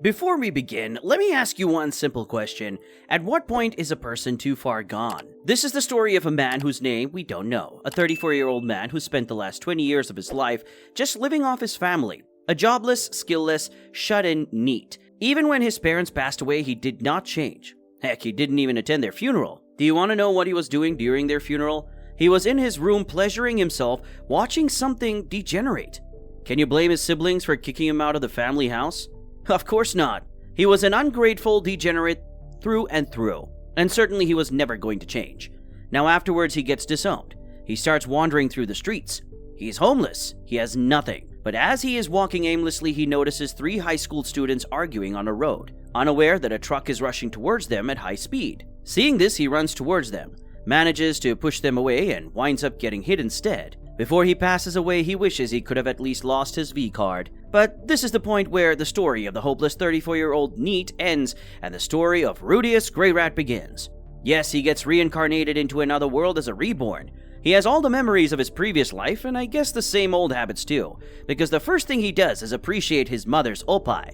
Before we begin, let me ask you one simple question. At what point is a person too far gone? This is the story of a man whose name we don't know. A 34-year-old man who spent the last 20 years of his life just living off his family. A jobless, skillless, shut-in neet. Even when his parents passed away, he did not change. Heck, he didn't even attend their funeral. Do you want to know what he was doing during their funeral? He was in his room pleasuring himself, watching something degenerate. Can you blame his siblings for kicking him out of the family house? Of course not. He was an ungrateful degenerate through and through, and certainly he was never going to change. Now afterwards he gets disowned. He starts wandering through the streets. He's homeless. He has nothing. But as he is walking aimlessly, he notices 3 high school students arguing on a road, unaware that a truck is rushing towards them at high speed. Seeing this, he runs towards them, manages to push them away, and winds up getting hit instead. Before he passes away, he wishes he could have at least lost his V-card. But this is the point where the story of the hopeless 34-year-old neet ends and the story of Rudeus Greyrat begins. Yes, he gets reincarnated into another world as a reborn. He has all the memories of his previous life, and I guess the same old habits too, because the first thing he does is appreciate his mother's opai.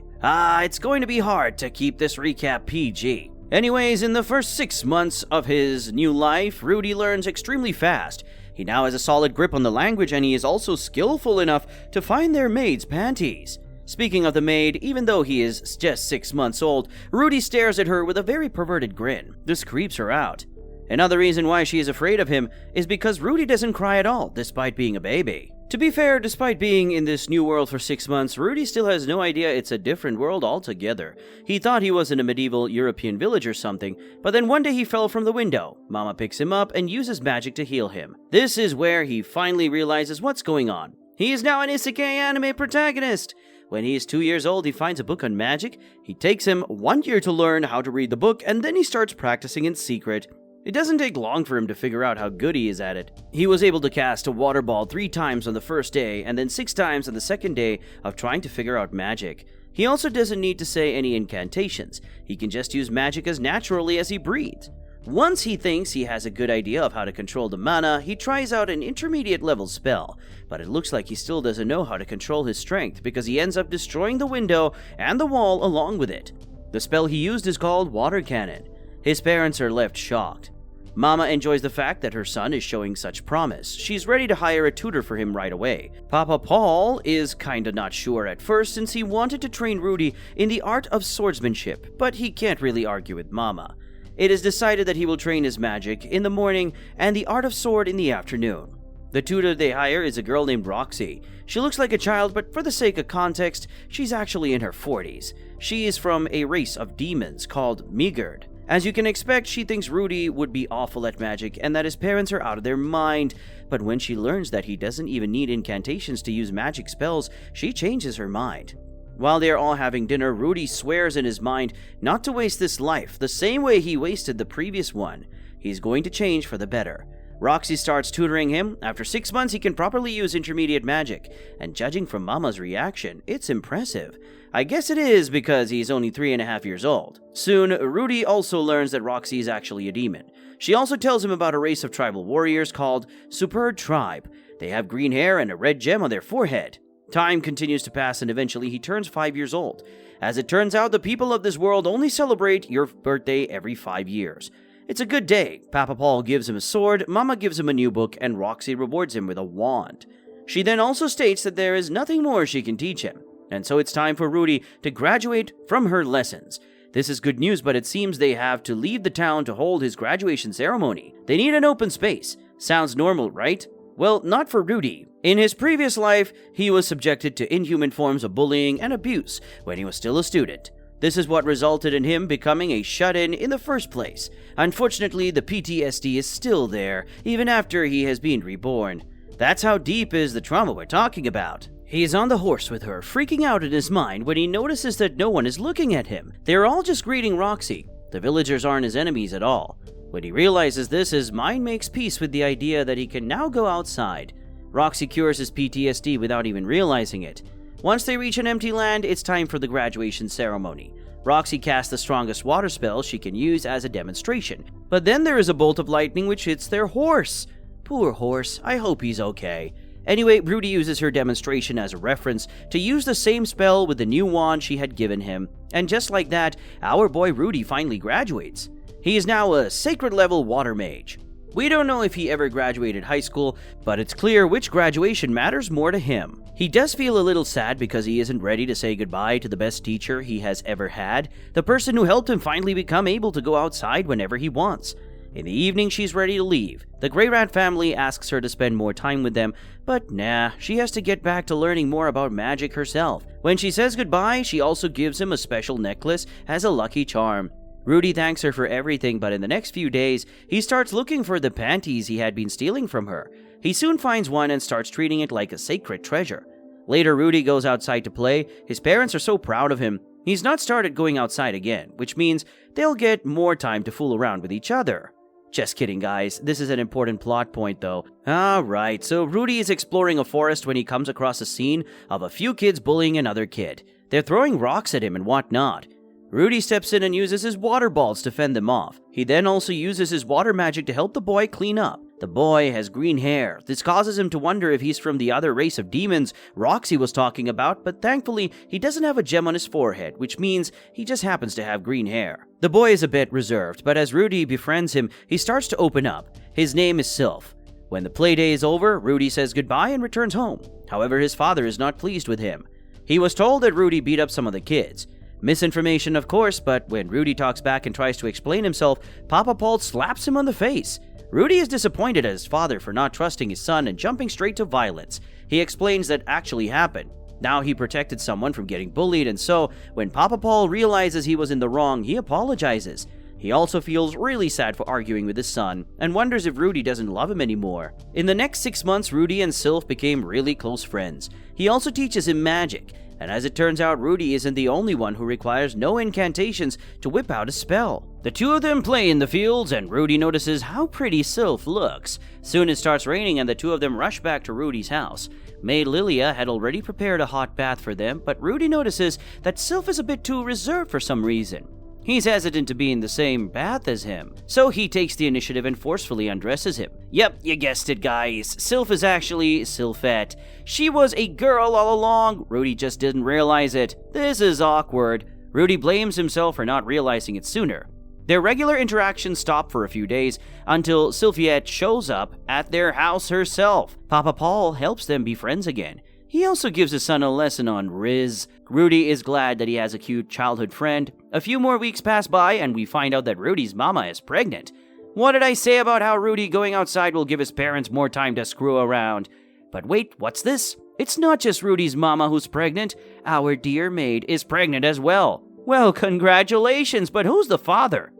It's going to be hard to keep this recap PG. Anyways, in the first 6 months of his new life, Rudy learns extremely fast. He now has a solid grip on the language, and he is also skillful enough to find their maid's panties. Speaking of the maid, even though he is just 6 months old, Rudy stares at her with a very perverted grin. This creeps her out. Another reason why she is afraid of him is because Rudy doesn't cry at all, despite being a baby. To be fair, despite being in this new world for 6 months, Rudy still has no idea it's a different world altogether. He thought he was in a medieval European village or something, but then one day he fell from the window. Mama picks him up and uses magic to heal him. This is where he finally realizes what's going on. He is now an isekai anime protagonist. When he is 2 years old, he finds a book on magic. He takes him 1 year to learn how to read the book, and then he starts practicing in secret. It doesn't take long for him to figure out how good he is at it. He was able to cast a water ball 3 times on the first day, and then 6 times on the second day of trying to figure out magic. He also doesn't need to say any incantations. He can just use magic as naturally as he breathes. Once he thinks he has a good idea of how to control the mana, he tries out an intermediate level spell, but it looks like he still doesn't know how to control his strength because he ends up destroying the window and the wall along with it. The spell he used is called Water Cannon. His parents are left shocked. Mama enjoys the fact that her son is showing such promise. She's ready to hire a tutor for him right away. Papa Paul is kinda not sure at first since he wanted to train Rudy in the art of swordsmanship, but he can't really argue with Mama. It is decided that he will train his magic in the morning and the art of sword in the afternoon. The tutor they hire is a girl named Roxy. She looks like a child, but for the sake of context, she's actually in her 40s. She is from a race of demons called Meagard. As you can expect, she thinks Rudy would be awful at magic and that his parents are out of their mind. But when she learns that he doesn't even need incantations to use magic spells, she changes her mind. While they are all having dinner, Rudy swears in his mind not to waste this life the same way he wasted the previous one. He's going to change for the better. Roxy starts tutoring him. After 6 months, he can properly use intermediate magic, and judging from Mama's reaction, it's impressive. I guess it is because he's only 3.5 years old. Soon, Rudy also learns that Roxy is actually a demon. She also tells him about a race of tribal warriors called Superb Tribe. They have green hair and a red gem on their forehead. Time continues to pass and eventually he turns 5 years old. As it turns out, the people of this world only celebrate your birthday every 5 years. It's a good day. Papa Paul gives him a sword, Mama gives him a new book, and Roxy rewards him with a wand. She then also states that there is nothing more she can teach him, and so it's time for Rudy to graduate from her lessons. This is good news, but it seems they have to leave the town to hold his graduation ceremony. They need an open space. Sounds normal, right? Well, not for Rudy. In his previous life, he was subjected to inhuman forms of bullying and abuse when he was still a student. This is what resulted in him becoming a shut-in in the first place. Unfortunately, the PTSD is still there, even after he has been reborn. That's how deep is the trauma we're talking about. He is on the horse with her, freaking out in his mind when he notices that no one is looking at him. They're all just greeting Roxy. The villagers aren't his enemies at all. When he realizes this, his mind makes peace with the idea that he can now go outside. Roxy cures his PTSD without even realizing it. Once they reach an empty land, it's time for the graduation ceremony. Roxy casts the strongest water spell she can use as a demonstration, but then there is a bolt of lightning which hits their horse. Poor horse, I hope he's okay. Anyway, Rudy uses her demonstration as a reference to use the same spell with the new wand she had given him, and just like that, our boy Rudy finally graduates. He is now a sacred level water mage. We don't know if he ever graduated high school, but it's clear which graduation matters more to him. He does feel a little sad because he isn't ready to say goodbye to the best teacher he has ever had, the person who helped him finally become able to go outside whenever he wants. In the evening, she's ready to leave. The Greyrat family asks her to spend more time with them, but nah, she has to get back to learning more about magic herself. When she says goodbye, she also gives him a special necklace as a lucky charm. Rudy thanks her for everything, but in the next few days, he starts looking for the panties he had been stealing from her. He soon finds one and starts treating it like a sacred treasure. Later, Rudy goes outside to play. His parents are so proud of him. He's not started going outside again, which means they'll get more time to fool around with each other. Just kidding, guys. This is an important plot point, though. Alright, so Rudy is exploring a forest when he comes across a scene of a few kids bullying another kid. They're throwing rocks at him and whatnot. Rudy steps in and uses his water balls to fend them off. He then also uses his water magic to help the boy clean up. The boy has green hair. This causes him to wonder if he's from the other race of demons Roxy was talking about, but thankfully, he doesn't have a gem on his forehead, which means he just happens to have green hair. The boy is a bit reserved, but as Rudy befriends him, he starts to open up. His name is Sylph. When the playday is over, Rudy says goodbye and returns home. However, his father is not pleased with him. He was told that Rudy beat up some of the kids. Misinformation, of course, but when Rudy talks back and tries to explain himself, Papa Paul slaps him on the face. Rudy is disappointed at his father for not trusting his son and jumping straight to violence. He explains that actually happened. Now he protected someone from getting bullied, and so, when Papa Paul realizes he was in the wrong, he apologizes. He also feels really sad for arguing with his son, and wonders if Rudy doesn't love him anymore. In the next 6 months, Rudy and Sylph became really close friends. He also teaches him magic, and as it turns out, Rudy isn't the only one who requires no incantations to whip out a spell. The two of them play in the fields, and Rudy notices how pretty Sylph looks. Soon it starts raining, and the two of them rush back to Rudy's house. Maid Lilia had already prepared a hot bath for them, but Rudy notices that Sylph is a bit too reserved for some reason. He's hesitant to be in the same bath as him, so he takes the initiative and forcefully undresses him. Yep, you guessed it, guys. Sylph is actually Sylphette. She was a girl all along. Rudy just didn't realize it. This is awkward. Rudy blames himself for not realizing it sooner. Their regular interactions stop for a few days until Sylphiette shows up at their house herself. Papa Paul helps them be friends again. He also gives his son a lesson on Riz. Rudy is glad that he has a cute childhood friend. A few more weeks pass by and we find out that Rudy's mama is pregnant. What did I say about how Rudy going outside will give his parents more time to screw around? But wait, what's this? It's not just Rudy's mama who's pregnant. Our dear maid is pregnant as well. Well, congratulations, but who's the father?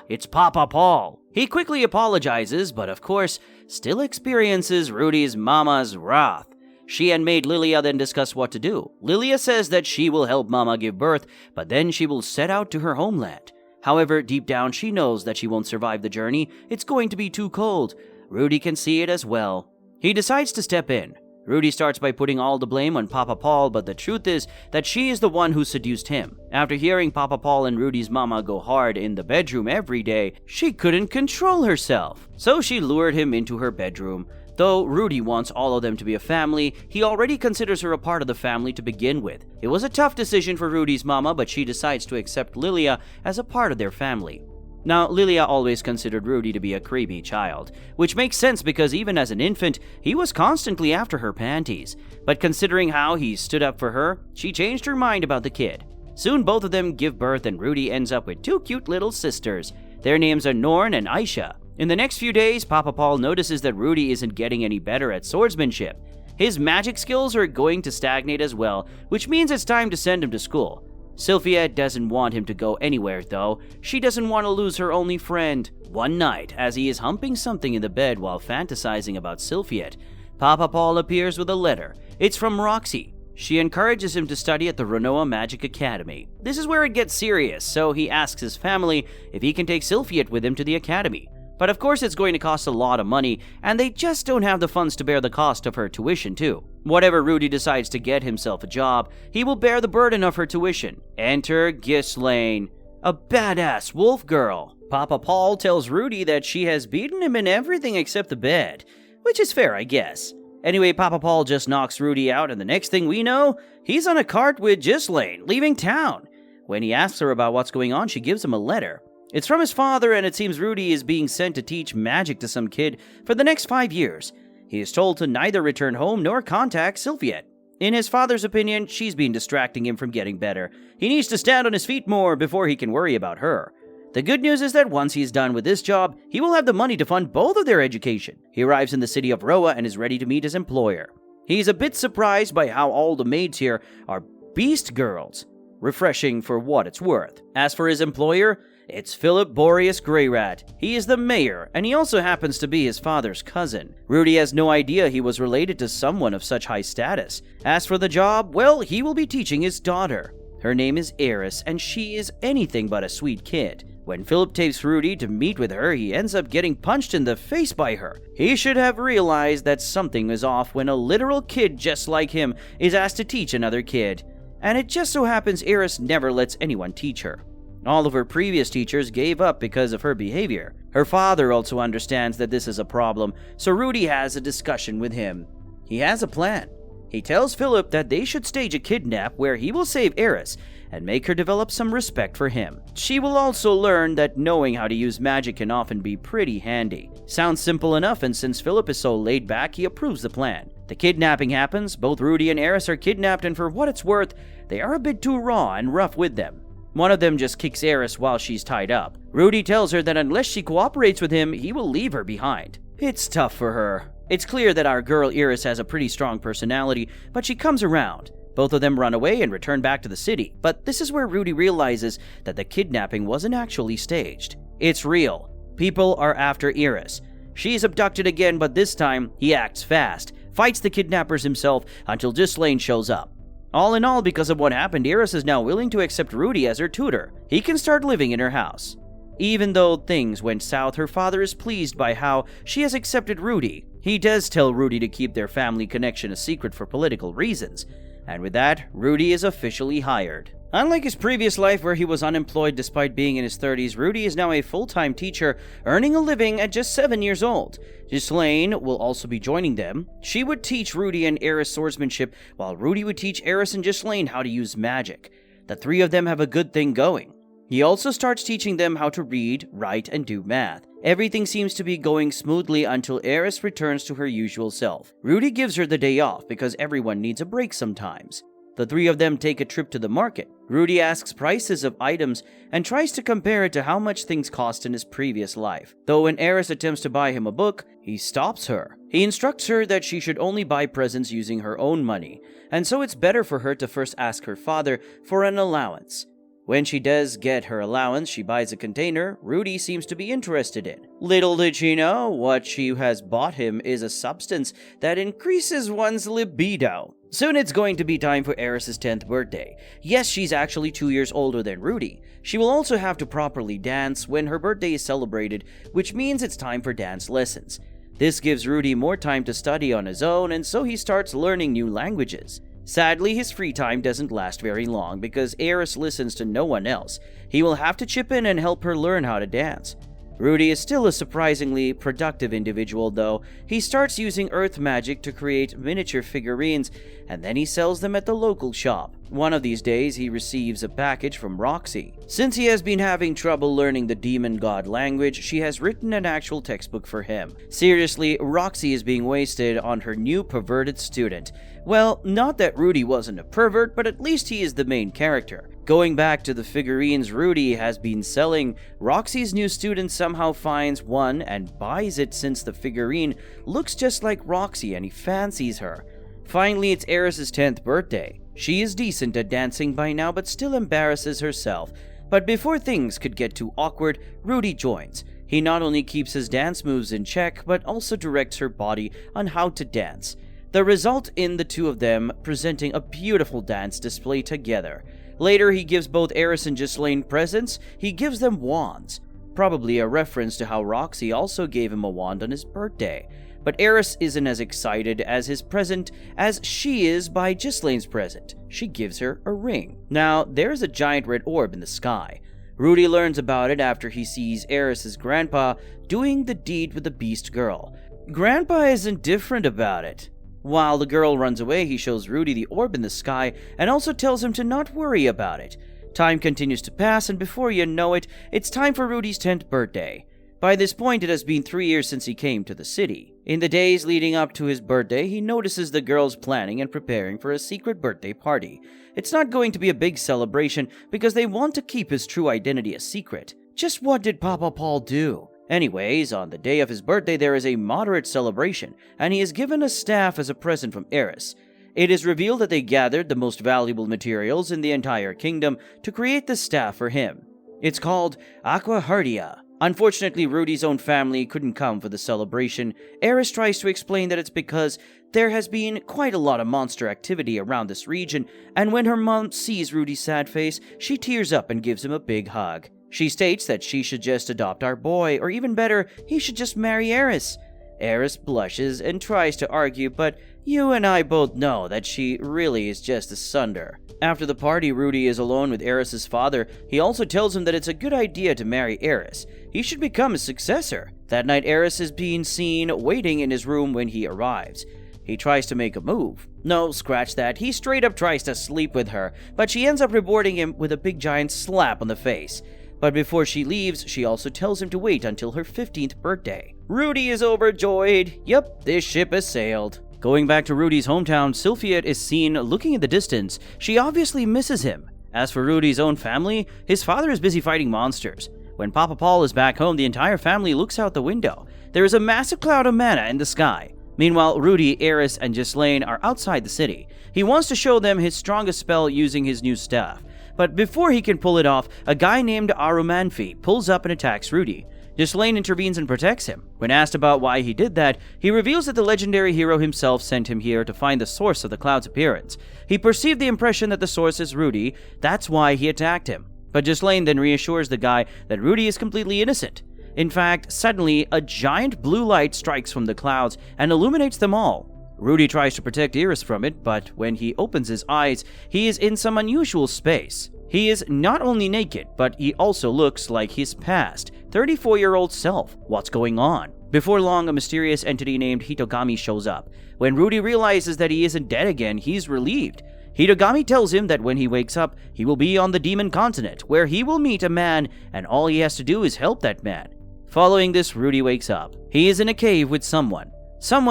It's Papa Paul. He quickly apologizes, but of course, still experiences Rudy's mama's wrath. She and maid Lilia then discuss what to do. Lilia says that she will help Mama give birth, but then she will set out to her homeland. However, deep down she knows that she won't survive the journey. It's going to be too cold. Rudy can see it as well. He decides to step in. Rudy starts by putting all the blame on Papa Paul, but the truth is that she is the one who seduced him. After hearing Papa Paul and Rudy's mama go hard in the bedroom every day, she couldn't control herself. So she lured him into her bedroom. Though Rudy wants all of them to be a family, he already considers her a part of the family to begin with. It was a tough decision for Rudy's mama, but she decides to accept Lilia as a part of their family. Now, Lilia always considered Rudy to be a creepy child, which makes sense because even as an infant, he was constantly after her panties. But considering how he stood up for her, she changed her mind about the kid. Soon both of them give birth and Rudy ends up with two cute little sisters. Their names are Norn and Aisha. In the next few days, Papa Paul notices that Rudy isn't getting any better at swordsmanship. His magic skills are going to stagnate as well, which means it's time to send him to school. Sylphia doesn't want him to go anywhere though. She doesn't want to lose her only friend. One night, as he is humping something in the bed while fantasizing about Sylphia, Papa Paul appears with a letter. It's from Roxy. She encourages him to study at the Renoa Magic Academy. This is where it gets serious, so he asks his family if he can take Sylphia with him to the academy. But of course it's going to cost a lot of money, and they just don't have the funds to bear the cost of her tuition too. Whatever Rudy decides to get himself a job, he will bear the burden of her tuition. Enter Ghislaine, a badass wolf girl. Papa Paul tells Rudy that she has beaten him in everything except the bed, which is fair, I guess. Anyway, Papa Paul just knocks Rudy out, and the next thing we know, he's on a cart with Ghislaine, leaving town. When he asks her about what's going on, she gives him a letter. It's from his father, and it seems Rudy is being sent to teach magic to some kid for the next 5 years. He is told to neither return home nor contact Sylviette. In his father's opinion, she's been distracting him from getting better. He needs to stand on his feet more before he can worry about her. The good news is that once he's done with this job, he will have the money to fund both of their education. He arrives in the city of Roa and is ready to meet his employer. He's a bit surprised by how all the maids here are beast girls. Refreshing for what it's worth. As for his employer, it's Philip Rudeus Greyrat. He is the mayor, and he also happens to be his father's cousin. Rudy has no idea he was related to someone of such high status. As for the job, well, he will be teaching his daughter. Her name is Eris, and she is anything but a sweet kid. When Philip takes Rudy to meet with her, he ends up getting punched in the face by her. He should have realized that something is off when a literal kid just like him is asked to teach another kid. And it just so happens Eris never lets anyone teach her. All of her previous teachers gave up because of her behavior. Her father also understands that this is a problem, so Rudy has a discussion with him. He has a plan. He tells Philip that they should stage a kidnap where he will save Eris and make her develop some respect for him. She will also learn that knowing how to use magic can often be pretty handy. Sounds simple enough, and since Philip is so laid back, he approves the plan. The kidnapping happens, both Rudy and Eris are kidnapped, and for what it's worth, they are a bit too raw and rough with them. One of them just kicks Eris while she's tied up. Rudy tells her that unless she cooperates with him, he will leave her behind. It's tough for her. It's clear that our girl Eris has a pretty strong personality, but she comes around. Both of them run away and return back to the city, but this is where Rudy realizes that the kidnapping wasn't actually staged. It's real. People are after Eris. She's abducted again, but this time, he acts fast, fights the kidnappers himself until Ghislaine shows up. All in all, because of what happened, Eris is now willing to accept Rudy as her tutor. He can start living in her house. Even though things went south, her father is pleased by how she has accepted Rudy. He does tell Rudy to keep their family connection a secret for political reasons. And with that, Rudy is officially hired. Unlike his previous life where he was unemployed despite being in his 30s, Rudy is now a full-time teacher, earning a living at just 7 years old. Ghislaine will also be joining them. She would teach Rudy and Eris swordsmanship, while Rudy would teach Eris and Ghislaine how to use magic. The three of them have a good thing going. He also starts teaching them how to read, write, and do math. Everything seems to be going smoothly until Eris returns to her usual self. Rudy gives her the day off because everyone needs a break sometimes. The three of them take a trip to the market. Rudy asks prices of items and tries to compare it to how much things cost in his previous life. Though when Eris attempts to buy him a book, he stops her. He instructs her that she should only buy presents using her own money, and so it's better for her to first ask her father for an allowance. When she does get her allowance, she buys a container Rudy seems to be interested in. Little did she know, what she has bought him is a substance that increases one's libido. Soon it's going to be time for Eris's 10th birthday. Yes, she's actually 2 years older than Rudy. She will also have to properly dance when her birthday is celebrated, which means it's time for dance lessons. This gives Rudy more time to study on his own, and so he starts learning new languages. Sadly, his free time doesn't last very long because Eris listens to no one else. He will have to chip in and help her learn how to dance. Rudy is still a surprisingly productive individual though. He starts using earth magic to create miniature figurines, and then he sells them at the local shop. One of these days, he receives a package from Roxy. Since he has been having trouble learning the demon god language, she has written an actual textbook for him. Seriously, Roxy is being wasted on her new perverted student. Well, not that Rudy wasn't a pervert, but at least he is the main character. Going back to the figurines Rudy has been selling, Roxy's new student somehow finds one and buys it since the figurine looks just like Roxy and he fancies her. Finally, it's Eris's 10th birthday. She is decent at dancing by now but still embarrasses herself. But before things could get too awkward, Rudy joins. He not only keeps his dance moves in check, but also directs her body on how to dance. The result in the two of them presenting a beautiful dance display together. Later, he gives both Eris and Ghislaine presents. He gives them wands. Probably a reference to how Roxy also gave him a wand on his birthday. But Eris isn't as excited as his present as she is by Ghislaine's present. She gives her a ring. Now, there's a giant red orb in the sky. Rudy learns about it after he sees Eris's grandpa doing the deed with the beast girl. Grandpa isn't different about it. While the girl runs away, he shows Rudy the orb in the sky and also tells him to not worry about it. Time continues to pass, and before you know it, it's time for Rudy's 10th birthday. By this point, it has been 3 years since he came to the city. In the days leading up to his birthday, he notices the girls planning and preparing for a secret birthday party. It's not going to be a big celebration because they want to keep his true identity a secret. Just what did Papa Paul do? Anyways, on the day of his birthday, there is a moderate celebration, and he is given a staff as a present from Eris. It is revealed that they gathered the most valuable materials in the entire kingdom to create the staff for him. It's called Aqua Hardia. Unfortunately, Rudy's own family couldn't come for the celebration. Eris tries to explain that it's because there has been quite a lot of monster activity around this region, and when her mom sees Rudy's sad face, she tears up and gives him a big hug. She states that she should just adopt our boy, or even better, he should just marry Eris. Eris blushes and tries to argue, but you and I both know that she really is just a sunder. After the party, Rudy is alone with Eris's father. He also tells him that it's a good idea to marry Eris. He should become his successor. That night, Eris is being seen waiting in his room when he arrives. He tries to make a move. No, scratch that. He straight up tries to sleep with her, but she ends up rewarding him with a big giant slap on the face. But before she leaves, she also tells him to wait until her 15th birthday. Rudy is overjoyed. Yep, this ship has sailed. Going back to Rudy's hometown, Sylphia is seen looking in the distance. She obviously misses him. As for Rudy's own family, his father is busy fighting monsters. When Papa Paul is back home, the entire family looks out the window. There is a massive cloud of mana in the sky. Meanwhile, Rudy, Eris, and Ghislaine are outside the city. He wants to show them his strongest spell using his new staff. But before he can pull it off, a guy named Arumanfi pulls up and attacks Rudy. Ghislaine intervenes and protects him. When asked about why he did that, he reveals that the legendary hero himself sent him here to find the source of the cloud's appearance. He perceived the impression that the source is Rudy, that's why he attacked him. But Ghislaine then reassures the guy that Rudy is completely innocent. In fact, suddenly, a giant blue light strikes from the clouds and illuminates them all. Rudy tries to protect Eris from it, but when he opens his eyes, he is in some unusual space. He is not only naked, but he also looks like his past 34-year-old self. What's going on? Before long, a mysterious entity named Hitogami shows up. When Rudy realizes that he isn't dead again, he's relieved. Hitogami tells him that when he wakes up, he will be on the demon continent, where he will meet a man, and all he has to do is help that man. Following this, Rudy wakes up. He is in a cave with someone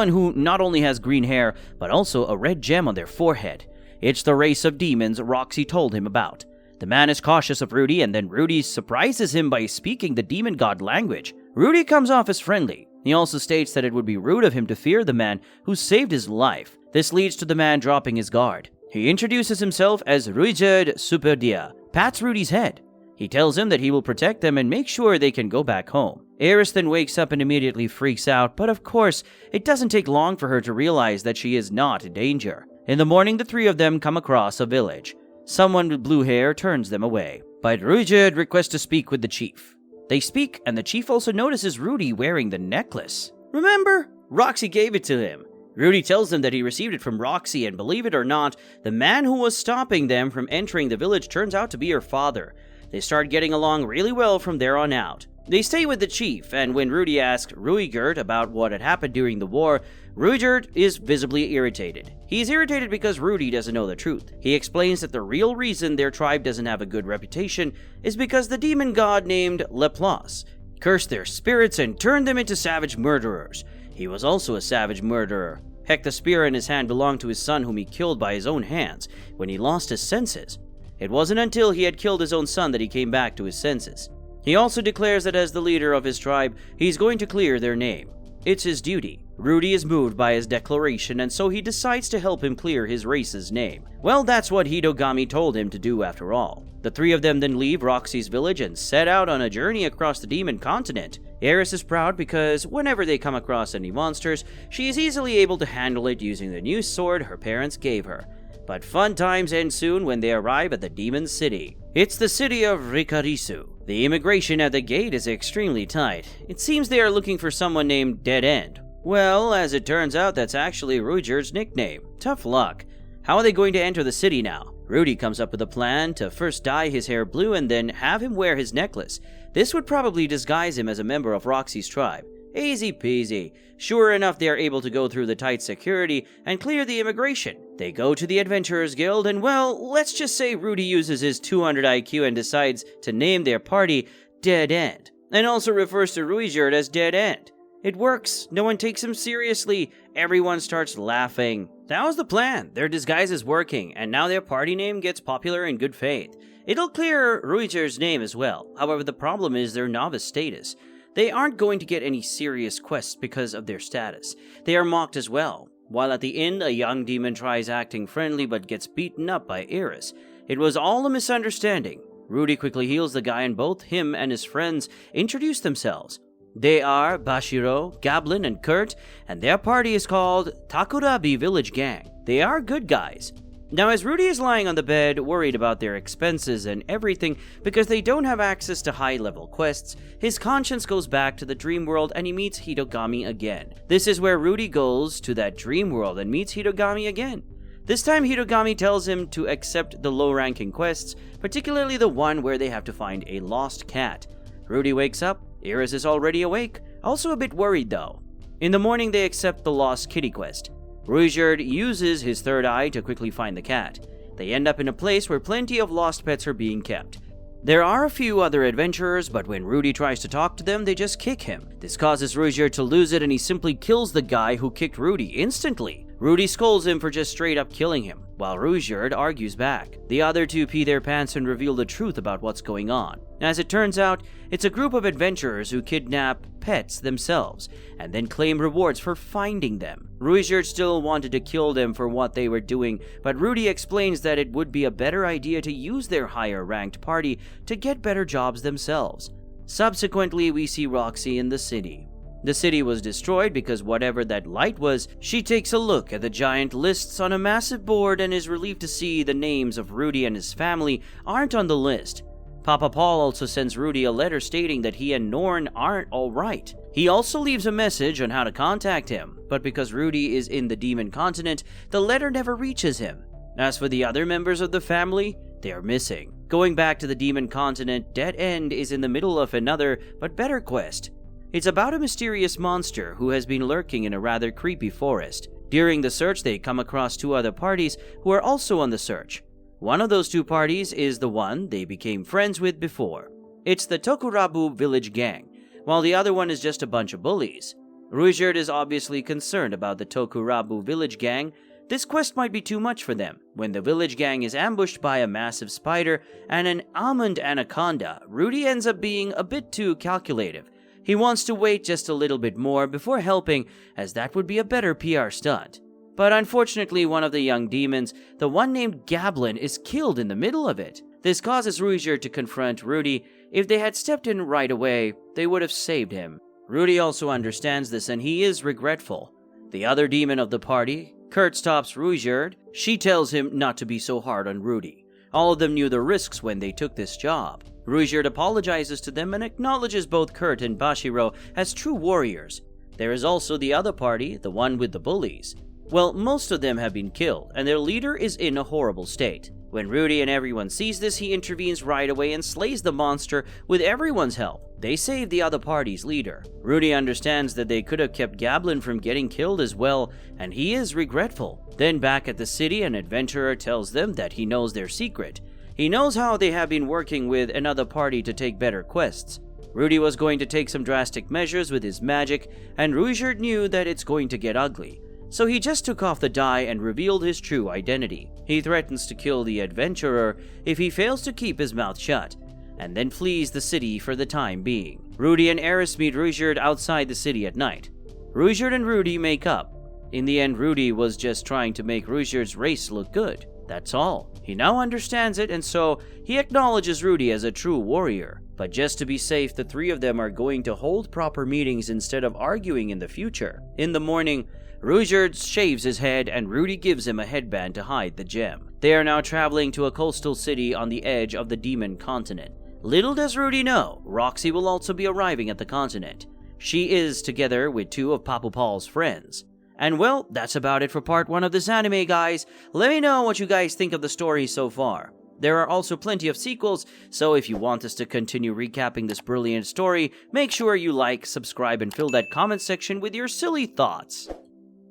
who not only has green hair, but also a red gem on their forehead. It's the race of demons Roxy told him about. The man is cautious of Rudy, and then Rudy surprises him by speaking the demon god language. Rudy comes off as friendly. He also states that it would be rude of him to fear the man who saved his life. This leads to the man dropping his guard. He introduces himself as Ruijerd Superdia, pats Rudy's head. He tells him that he will protect them and make sure they can go back home. Eris then wakes up and immediately freaks out, but of course, it doesn't take long for her to realize that she is not in danger. In the morning, the three of them come across a village. Someone with blue hair turns them away, but Ruijerd requests to speak with the chief. They speak, and the chief also notices Rudy wearing the necklace. Remember? Roxy gave it to him. Rudy tells them that he received it from Roxy, and believe it or not, the man who was stopping them from entering the village turns out to be her father. They start getting along really well from there on out. They stay with the chief, and when Rudy asks Ruijerd about what had happened during the war, Ruijerd is visibly irritated. He is irritated because Rudy doesn't know the truth. He explains that the real reason their tribe doesn't have a good reputation is because the demon god named Laplace cursed their spirits and turned them into savage murderers. He was also a savage murderer. Heck, the spear in his hand belonged to his son, whom he killed by his own hands when he lost his senses. It wasn't until he had killed his own son that he came back to his senses. He also declares that as the leader of his tribe, he's going to clear their name. It's his duty. Rudy is moved by his declaration, and so he decides to help him clear his race's name. Well, that's what Hitogami told him to do after all. The three of them then leave Roxy's village and set out on a journey across the demon continent. Eris is proud because whenever they come across any monsters, she is easily able to handle it using the new sword her parents gave her. But fun times end soon when they arrive at the demon city. It's the city of Rikarisu. The immigration at the gate is extremely tight. It seems they are looking for someone named Dead End. Well, as it turns out, that's actually Ruijerd's nickname. Tough luck. How are they going to enter the city now? Rudy comes up with a plan to first dye his hair blue and then have him wear his necklace. This would probably disguise him as a member of Roxy's tribe. Easy peasy. Sure enough, they are able to go through the tight security and clear the immigration. They go to the Adventurers Guild and, well, let's just say Rudy uses his 200 IQ and decides to name their party Dead End, and also refers to Ruijerd as Dead End. It works, no one takes him seriously, everyone starts laughing. That was the plan, their disguise is working, and now their party name gets popular in good faith. It'll clear Ruijerd's name as well, however the problem is their novice status. They aren't going to get any serious quests because of their status. They are mocked as well, while at the end a young demon tries acting friendly but gets beaten up by Iris. It was all a misunderstanding. Rudy quickly heals the guy and both him and his friends introduce themselves. They are Bashiro, Gablin, and Kurt, and their party is called Takurabi Village Gang. They are good guys. Now, as Rudy is lying on the bed, worried about their expenses and everything because they don't have access to high-level quests, his conscience goes back to the dream world and he meets Hitogami again. This is where Rudy goes to that dream world and meets Hitogami again. This time, Hitogami tells him to accept the low-ranking quests, particularly the one where they have to find a lost cat. Rudy wakes up. Iris is already awake, also a bit worried though. In the morning, they accept the lost kitty quest. Ruijerd uses his third eye to quickly find the cat. They end up in a place where plenty of lost pets are being kept. There are a few other adventurers, but when Rudy tries to talk to them, they just kick him. This causes Ruijerd to lose it and he simply kills the guy who kicked Rudy instantly. Rudy scolds him for just straight up killing him, while Ruijerd argues back. The other two pee their pants and reveal the truth about what's going on. As it turns out, it's a group of adventurers who kidnap pets themselves, and then claim rewards for finding them. Ruijerd still wanted to kill them for what they were doing, but Rudy explains that it would be a better idea to use their higher-ranked party to get better jobs themselves. Subsequently, we see Roxy in the city. The city was destroyed because whatever that light was, she takes a look at the giant lists on a massive board and is relieved to see the names of Rudy and his family aren't on the list. Papa Paul also sends Rudy a letter stating that he and Norn aren't alright. He also leaves a message on how to contact him, but because Rudy is in the demon continent, the letter never reaches him. As for the other members of the family, they are missing. Going back to the demon continent, Dead End is in the middle of another, but better quest. It's about a mysterious monster who has been lurking in a rather creepy forest. During the search, they come across two other parties who are also on the search. One of those two parties is the one they became friends with before. It's the Tokurabu Village Gang, while the other one is just a bunch of bullies. Ruijerd is obviously concerned about the Tokurabu Village Gang. This quest might be too much for them. When the village gang is ambushed by a massive spider and an almond anaconda, Rudy ends up being a bit too calculative. He wants to wait just a little bit more before helping, as that would be a better PR stunt. But unfortunately, one of the young demons, the one named Gablin, is killed in the middle of it. This causes Ruijerd to confront Rudy. If they had stepped in right away, they would have saved him. Rudy also understands this and he is regretful. The other demon of the party, Kurt, stops Ruijerd. She tells him not to be so hard on Rudy. All of them knew the risks when they took this job. Ruijerd apologizes to them and acknowledges both Kurt and Bashiro as true warriors. There is also the other party, the one with the bullies. Well, most of them have been killed, and their leader is in a horrible state. When Rudy and everyone sees this, he intervenes right away and slays the monster with everyone's help. They save the other party's leader. Rudy understands that they could have kept Gablin from getting killed as well, and he is regretful. Then back at the city, an adventurer tells them that he knows their secret. He knows how they have been working with another party to take better quests. Rudy was going to take some drastic measures with his magic, and Ruijerd knew that it's going to get ugly. So he just took off the dye and revealed his true identity. He threatens to kill the adventurer if he fails to keep his mouth shut, and then flees the city for the time being. Rudy and Eris meet Ruijerd outside the city at night. Ruijerd and Rudy make up. In the end, Rudy was just trying to make Ruijerd's race look good. That's all. He now understands it, and so he acknowledges Rudy as a true warrior. But just to be safe, the three of them are going to hold proper meetings instead of arguing in the future. In the morning, Ruijerd shaves his head and Rudy gives him a headband to hide the gem. They are now traveling to a coastal city on the edge of the demon continent. Little does Rudy know, Roxy will also be arriving at the continent. She is together with two of Papa Paul's friends. And well, that's about it for part 1 of this anime, guys. Let me know what you guys think of the story so far. There are also plenty of sequels, so if you want us to continue recapping this brilliant story, make sure you like, subscribe, and fill that comment section with your silly thoughts.